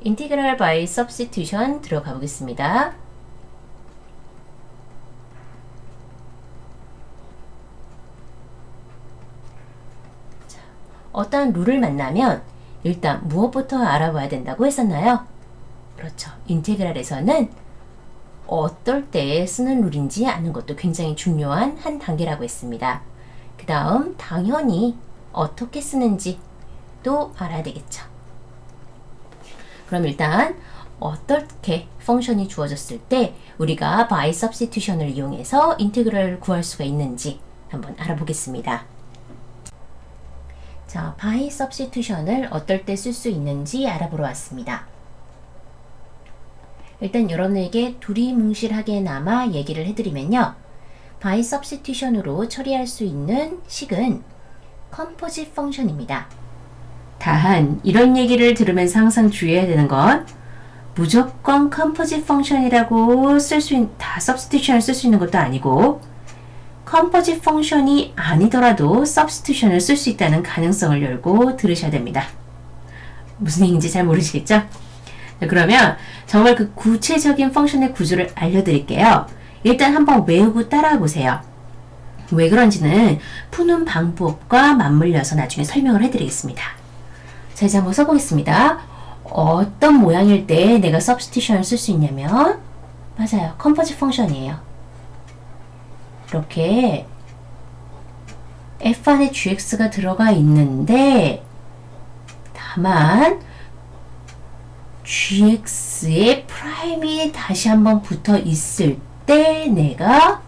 인티그랄 바이 서브스티튜션 들어가 보겠습니다. 자, 어떤 룰을 만나면 일단 무엇부터 알아봐야 된다고 했었나요? 그렇죠. 인테그랄에서는 어떨 때 쓰는 룰인지 아는 것도 굉장히 중요한 한 단계라고 했습니다. 그 다음 당연히 어떻게 쓰는지 또 알아야 되겠죠. 그럼 일단 어떻게 펑션이 주어졌을 때 우리가 by substitution을 이용해서 인테그랄을 구할 수가 있는지 한번 알아보겠습니다. 자, by substitution을 어떨 때 쓸 수 있는지 알아보러 왔습니다. 일단 여러분에게 두리뭉실하게나마 얘기를 해드리면요. by substitution으로 처리할 수 있는 식은 composite function입니다. 단 이런 얘기를 들으면서 항상 주의해야 되는 건 무조건 composite function이라고 다 substitution을 쓸 수 있는 것도 아니고 composite function이 아니더라도 substitution을 쓸 수 있다는 가능성을 열고 들으셔야 됩니다. 무슨 얘기인지 잘 모르시겠죠? 그러면 정말 그 구체적인 펑션의 구조를 알려드릴게요. 일단 한번 외우고 따라와 보세요. 왜 그런지는 푸는 방법과 맞물려서 나중에 설명을 해드리겠습니다. 자, 이제 한번 써보겠습니다. 어떤 모양일 때 내가 substitution을 쓸 수 있냐면 맞아요. composite function이에요. 이렇게 f 안에 gx가 들어가 있는데 다만 gx의 프라임이 다시 한번 붙어 있을 때 내가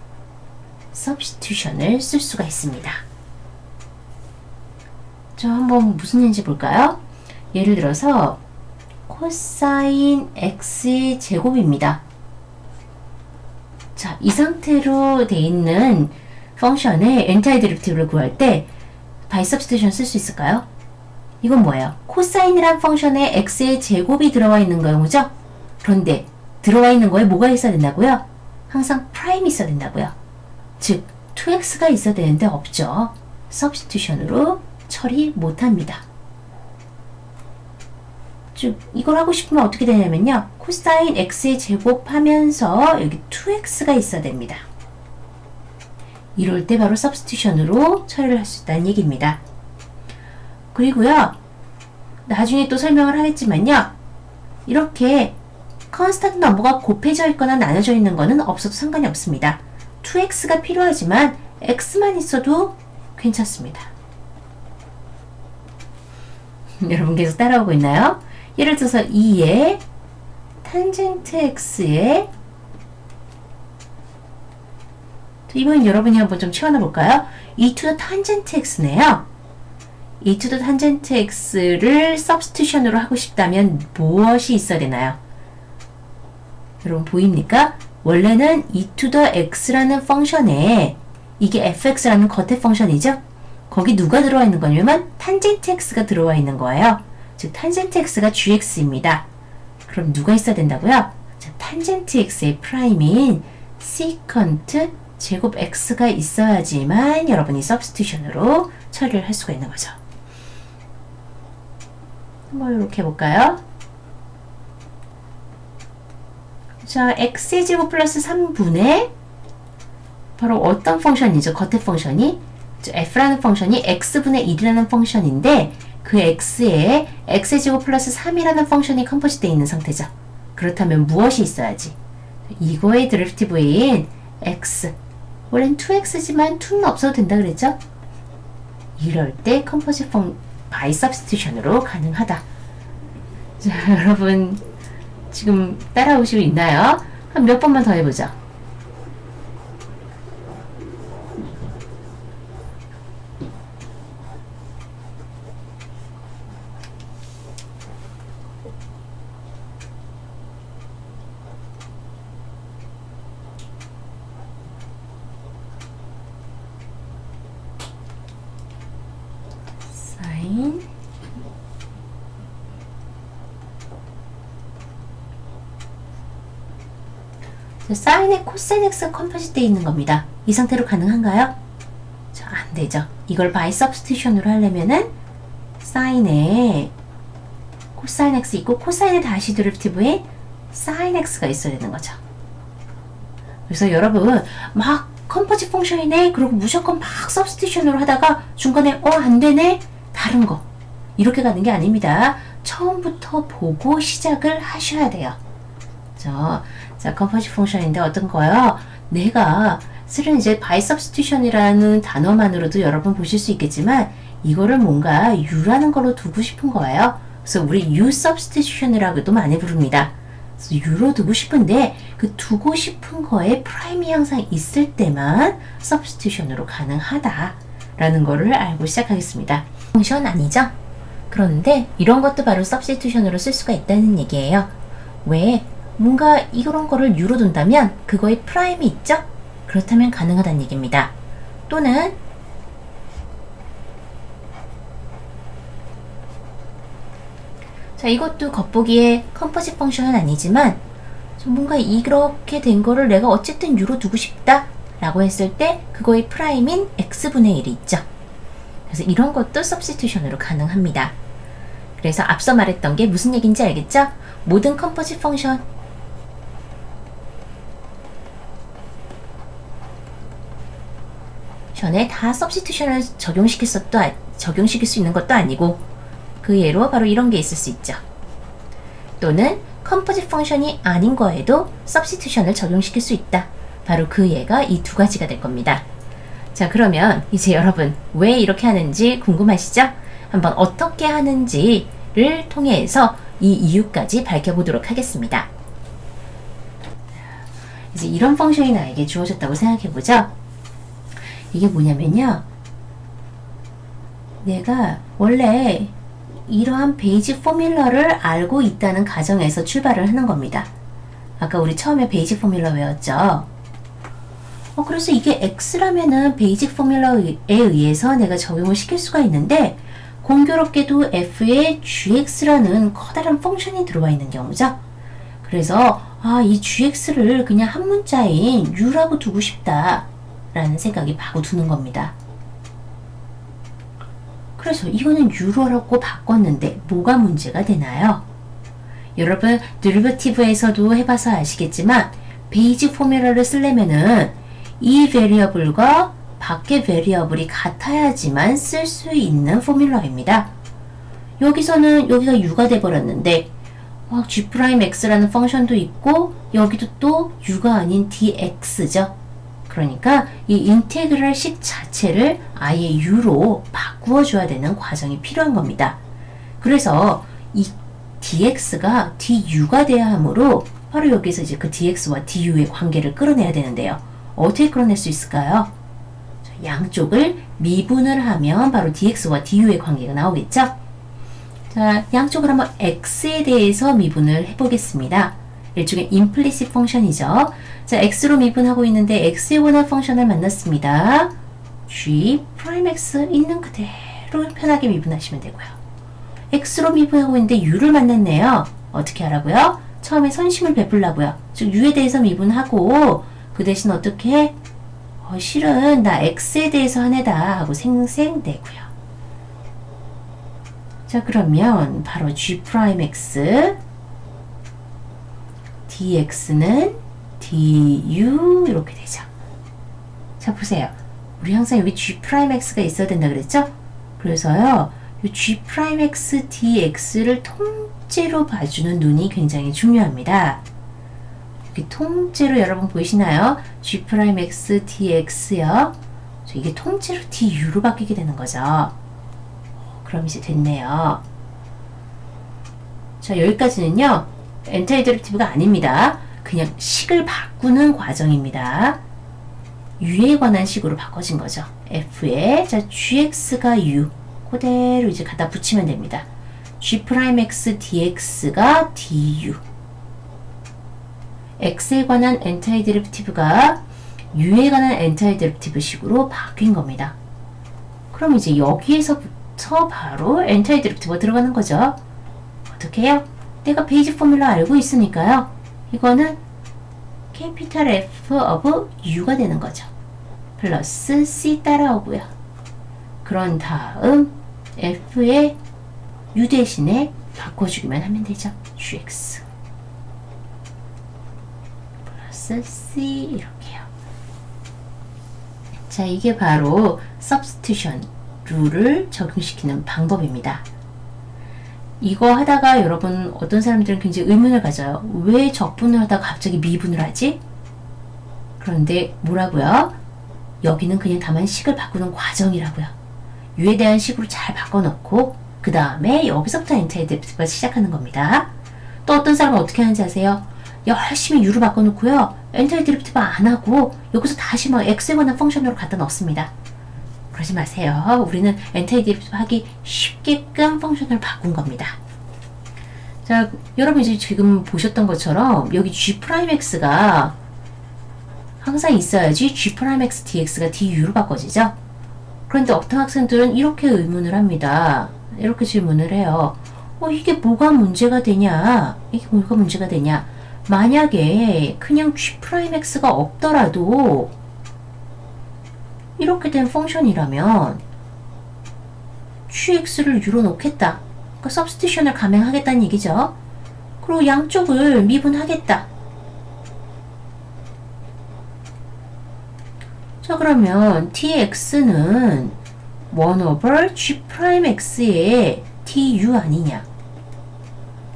substitution을 쓸 수가 있습니다. 자, 한번 무슨 얘기인지 볼까요? 예를 들어서 코사인 x의 제곱입니다. 자, 이 상태로 돼 있는 펑션의 엔타이드리프티브를 구할 때 by substitution 쓸 수 있을까요? 이건 뭐예요? 코사인이란 펑션에 x의 제곱이 들어와 있는 경우죠? 그런데 들어와 있는 거에 뭐가 있어야 된다고요? 항상 프라임이 있어야 된다고요. 즉 2x가 있어야 되는데 없죠. substitution으로 처리 못합니다. 즉 이걸 하고 싶으면 어떻게 되냐면요. 코사인 x의 제곱 하면서 여기 2x가 있어야 됩니다. 이럴 때 바로 substitution으로 처리를 할 수 있다는 얘기입니다. 그리고요. 나중에 또 설명을 하겠지만요. 이렇게 컨스턴트 넘버가 곱해져 있거나 나눠져 있는 거는 없어도 상관이 없습니다. 2x가 필요하지만 x만 있어도 괜찮습니다. 여러분 계속 따라오고 있나요? 예를 들어서 2의 탄젠트 x의 이번 여러분이 한번 좀 채워놔 볼까요? 2 to the tangent x네요. 2 to the tangent x를 substitution으로 하고 싶다면 무엇이 있어야 되나요? 여러분 보입니까? 원래는 2 to the x라는 펑션에 이게 fx라는 겉의 펑션이죠? 거기 누가 들어와 있는 거냐면 tangent x가 들어와 있는 거예요. 즉 tangent x가 gx입니다. 그럼 누가 있어야 된다고요? 자, tangent x의 프라임인 secant 제곱 x가 있어야지만 여러분이 substitution으로 처리를 할 수가 있는 거죠. 한번 이렇게 해볼까요? 자, x의 제곱 플러스 3분의 바로 어떤 펑션이죠? 겉의 펑션이 f라는 펑션이 x분의 1이라는 펑션인데 그 x에 x의 제곱 플러스 3이라는 펑션이 컴포짓 되어 있는 상태죠. 그렇다면 무엇이 있어야지? 이거의 데리베티브인 x 원래는 2x지만 2는 없어도 된다 그랬죠? 이럴 때 컴포짓 by substitution으로 가능하다. 자, 여러분 지금 따라오시고 있나요? 한 몇 번만 더 해보죠. 사인 사인에 코사인 x가 컴포짓 되어 있는 겁니다. 이 상태로 가능한가요? 자, 안 되죠. 이걸 by substitution으로 하려면은 사인에 코사인 x 있고 코사인의 다시 데리베티브에 사인 x가 있어야 되는 거죠. 그래서 여러분 막 컴포짓 펑션이네 그리고 무조건 막 서브스티션으로 하다가 중간에 안 되네 다른 거 이렇게 가는 게 아닙니다. 처음부터 보고 시작을 하셔야 돼요. 자, 컴포짓 펑션인데 어떤 거요? 내가 실은 이제 by substitution이라는 단어만으로도 여러분 보실 수 있겠지만 이거를 뭔가 u라는 걸로 두고 싶은 거예요. 그래서 우리 u substitution이라고도 많이 부릅니다. 그래서 u로 두고 싶은데 그 두고 싶은 거에 프라임이 항상 있을 때만 substitution으로 가능하다라는 거를 알고 시작하겠습니다. 펑션 아니죠? 그런데 이런 것도 바로 substitution으로 쓸 수가 있다는 얘기예요. 왜? 뭔가 이런 거를 u로 둔다면 그거에 프라임이 있죠? 그렇다면 가능하다는 얘기입니다. 또는 자, 이것도 겉보기에 컴포짓 펑션은 아니지만 뭔가 이렇게 된 거를 내가 어쨌든 u로 두고 싶다 라고 했을 때 그거의 프라임인 x분의 1이 있죠. 그래서 이런 것도 substitution으로 가능합니다. 그래서 앞서 말했던 게 무슨 얘기인지 알겠죠? 모든 컴포짓 펑션 전에 다 substitution을 적용시킬 수 있는 것도 아니고 그 예로 바로 이런 게 있을 수 있죠. 또는 컴포짓 펑션이 아닌 거에도 substitution을 적용시킬 수 있다. 바로 그 예가 이 두 가지가 될 겁니다. 자, 그러면 이제 여러분 왜 이렇게 하는지 궁금하시죠? 한번 어떻게 하는지를 통해서 이 이유까지 밝혀보도록 하겠습니다. 이제 이런 펑션이 나에게 주어졌다고 생각해보죠. 이게 뭐냐면요. 내가 원래 이러한 베이직 포뮬러를 알고 있다는 가정에서 출발을 하는 겁니다. 아까 우리 처음에 베이직 포뮬러 외웠죠? 그래서 이게 x라면은 베이직 포뮬러에 의해서 내가 적용을 시킬 수가 있는데 공교롭게도 f에 gx라는 커다란 펑션이 들어와 있는 경우죠. 그래서 이 gx를 그냥 한 문자인 u라고 두고 싶다 라는 생각이 바로 드는 겁니다. 그래서 이거는 u로라고 바꿨는데 뭐가 문제가 되나요? 여러분 데리베티브에서도 해봐서 아시겠지만 베이직 포뮬러를 쓰려면은 이 베리어블과 밖의 베리어블이 같아야지만 쓸 수 있는 포뮬러입니다. 여기서는 여기가 u가 돼버렸는데 g'x라는 펑션도 있고 여기도 또 u가 아닌 dx죠. 그러니까 이 인테그랄식 자체를 아예 u로 바꾸어 줘야 되는 과정이 필요한 겁니다. 그래서 이 dx가 du가 돼야 하므로 바로 여기서 이제 그 dx와 du의 관계를 끌어내야 되는데요. 어떻게 끌어낼 수 있을까요? 양쪽을 미분을 하면 바로 dx와 du의 관계가 나오겠죠? 자, 양쪽을 한번 x에 대해서 미분을 해보겠습니다. 일종의 implicit 펑션이죠. 자, x로 미분하고 있는데 x에 관한 펑션을 만났습니다. g'x 있는 그대로 편하게 미분하시면 되고요. x로 미분하고 있는데 u를 만났네요. 어떻게 하라고요? 처음에 선심을 베풀라고요. 즉 u에 대해서 미분하고 그 대신 어떻게 실은 나 x에 대해서 한 애다 하고 생생내고요. 자, 그러면 바로 g'x dx는 du 이렇게 되죠. 자, 보세요. 우리 항상 여기 g'x가 있어야 된다 그랬죠? 그래서요, 이 g'x dx를 통째로 봐주는 눈이 굉장히 중요합니다. 여기 통째로 여러분 보이시나요? g'x dx요. 이게 통째로 du로 바뀌게 되는 거죠. 그럼 이제 됐네요. 자, 여기까지는요, 엔타이 데리베티브가 아닙니다. 그냥 식을 바꾸는 과정입니다. u에 관한 식으로 바꿔진 거죠. f에, 자, gx가 u. 그대로 이제 갖다 붙이면 됩니다. g'x dx가 du. x에 관한 엔타이 데리베티브가 u에 관한 엔타이 데리베티브 식으로 바뀐 겁니다. 그럼 이제 여기에서부터 바로 엔타이 데리베티브가 들어가는 거죠. 어떻게 해요? 내가 베이직 포뮬러 알고 있으니까요. 이거는 캐피탈 F of U가 되는 거죠. 플러스 C 따라오고요. 그런 다음 F의 U 대신에 바꿔주기만 하면 되죠. gx 플러스 c 이렇게요. 자, 이게 바로 substitution 룰을 적용시키는 방법입니다. 이거 하다가 여러분 어떤 사람들은 굉장히 의문을 가져요. 왜 적분을 하다가 갑자기 미분을 하지? 그런데 뭐라고요? 여기는 그냥 다만 식을 바꾸는 과정이라고요. u에 대한 식으로 잘 바꿔놓고 그 다음에 여기서부터 엔타이드리프트가 시작하는 겁니다. 또 어떤 사람은 어떻게 하는지 아세요? 열심히 u를 바꿔놓고요. 엔타이드리프트만 안 하고 여기서 다시 막 x에 관한 펑션으로 갖다 넣습니다. 그러지 마세요. 우리는 엔타이드리프트 하기 쉽게끔 펑션을 바꾼 겁니다. 자, 여러분 이제 지금 보셨던 것처럼 여기 g'x가 항상 있어야지 g'x dx가 du로 바꿔지죠. 그런데 어떤 학생들은 이렇게 의문을 합니다. 이렇게 질문을 해요. 이게 뭐가 문제가 되냐? 이게 뭐가 문제가 되냐? 만약에 그냥 g'x가 없더라도 이렇게 된 펑션이라면 gx를 u로 놓겠다. 그러니까 substitution을 감행하겠다는 얘기죠. 그리고 양쪽을 미분하겠다. 자, 그러면 tx는 1 over g'x의 du 아니냐.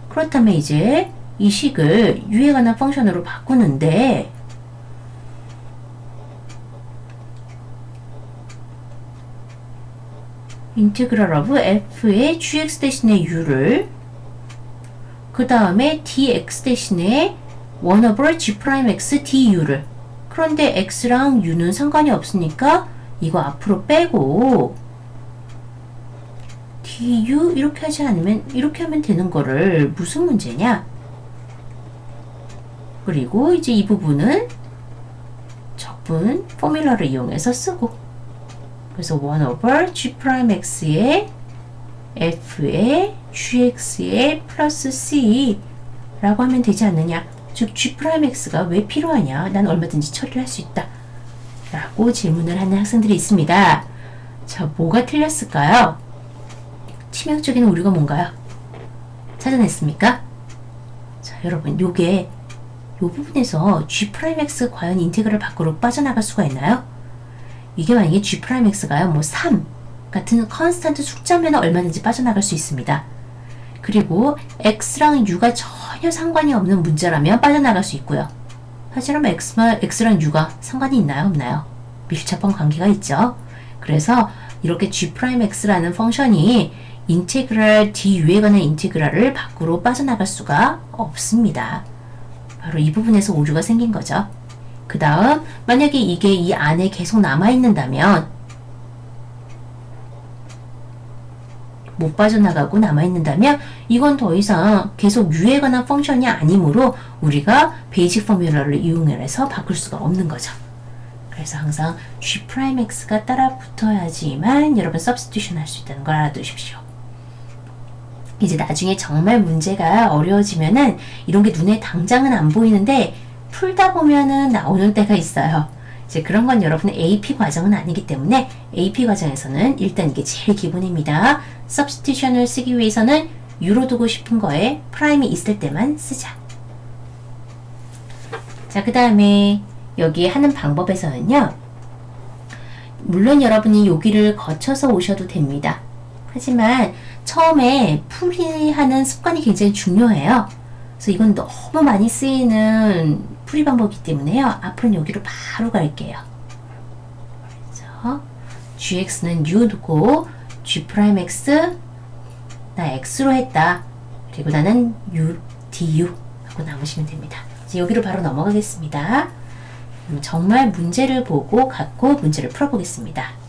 그렇다면 이제 이 식을 u에 관한 펑션으로 바꾸는데 인티그럴 오브 f의 gx 대신에 u를 그 다음에 dx 대신에 1 over g'x du를 그런데 x랑 u는 상관이 없으니까 이거 앞으로 빼고 du 이렇게 하지 않으면 이렇게 하면 되는 거를 무슨 문제냐? 그리고 이제 이 부분은 적분 포뮬러를 이용해서 쓰고 그래서 1 over g'x의 f의 gx의 플러스 c 라고 하면 되지 않느냐. 즉 g'x가 왜 필요하냐. 난 얼마든지 처리를 할 수 있다 라고 질문을 하는 학생들이 있습니다. 자, 뭐가 틀렸을까요? 치명적인 오류가 뭔가요? 찾아냈습니까? 자, 여러분 요게 요 부분에서 g'x가 과연 인테그럴 밖으로 빠져나갈 수가 있나요? 이게 만약에 g'x가요, 뭐 3 같은 컨스탄트 숫자면 얼마든지 빠져나갈 수 있습니다. 그리고 x랑 u가 전혀 상관이 없는 문자라면 빠져나갈 수 있고요. 하지만 x랑 u가 상관이 있나요? 없나요? 밀접한 관계가 있죠. 그래서 이렇게 g'x라는 펑션이 인테그랄 du에 관한 인테그랄을 밖으로 빠져나갈 수가 없습니다. 바로 이 부분에서 오류가 생긴 거죠. 그 다음 만약에 이게 이 안에 계속 남아있는다면 못 빠져나가고 남아있는다면 이건 더 이상 계속 u에 관한 펑션이 아니므로 우리가 베이직 포뮬러를 이용해서 바꿀 수가 없는 거죠. 그래서 항상 g'x가 따라 붙어야지만 여러분 substitution 할 수 있다는 걸 알아두십시오. 이제 나중에 정말 문제가 어려워지면은 이런 게 눈에 당장은 안 보이는데 풀다 보면은 나오는 때가 있어요. 이제 그런 건 여러분의 AP 과정은 아니기 때문에 AP 과정에서는 일단 이게 제일 기본입니다. substitution을 쓰기 위해서는 u로 두고 싶은 거에 프라임이 있을 때만 쓰자. 자, 그 다음에 여기 하는 방법에서는요. 물론 여러분이 여기를 거쳐서 오셔도 됩니다. 하지만 처음에 풀이하는 습관이 굉장히 중요해요. 그래서 이건 너무 많이 쓰이는 풀이 방법이기 때문에요. 앞으로는 여기로 바로 갈게요. 그래서 gx는 u 두고 g'x 나 x로 했다. 그리고 나는 u, du 하고 남으시면 됩니다. 이제 여기로 바로 넘어가겠습니다. 정말 문제를 보고 갖고 문제를 풀어보겠습니다.